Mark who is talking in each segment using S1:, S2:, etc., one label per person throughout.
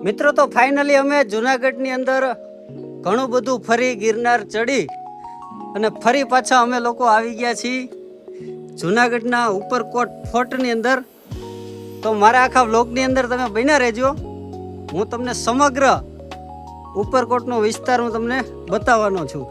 S1: મિત્રો તો ફાઇનલી અમે જુનાગઢની અંદર ઘણું બધું ફરી ગિરનાર ચડી અને ફરી પાછા અમે લોકો આવી ગયા છીએ જુનાગઢના ઉપરકોટ ફોર્ટની અંદર. તો મારા આખા વ્લોગની અંદર તમે બન્યા રહેજો. હું તમને સમગ્ર ઉપરકોટનો વિસ્તાર હું તમને બતાવવાનો છું.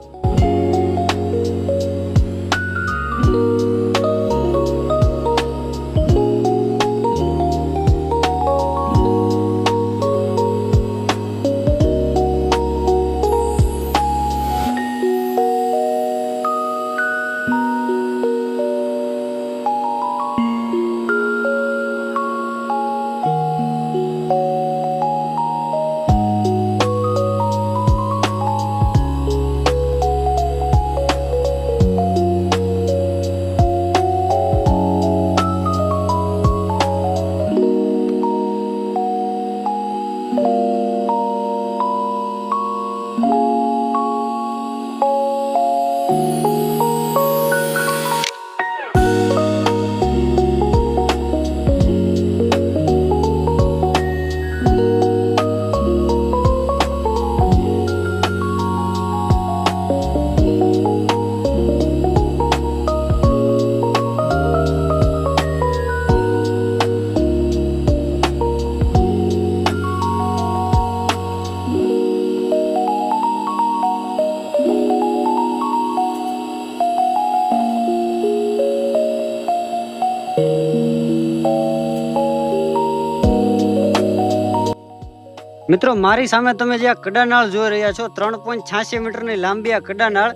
S1: મિત્રો મારી સામે તમે જે આ કડાનાળ જોઈ રહ્યા છો 3.86 મીટરની લાંબી આ કડાનાળ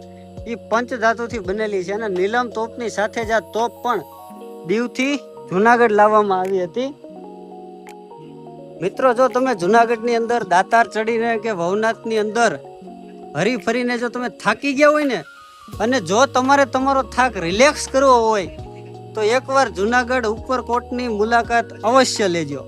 S1: એ પંચધાતુથી બનેલી છે અને નીલમ તોપની સાથે જ આ તોપ પણ દીવથી જુનાગઢ લાવવામાં આવી હતી. મિત્રો જો તમે જુનાગઢની અંદર દાતાર ચડીને કે ભવનાથની અંદર હરી ફરીને જો તમે થાકી ગયા હોય ને અને જો તમારે તમારો થાક રિલેક્સ કરવો હોય તો એકવાર જુનાગઢ ઉપરકોટની મુલાકાત અવશ્ય લેજો.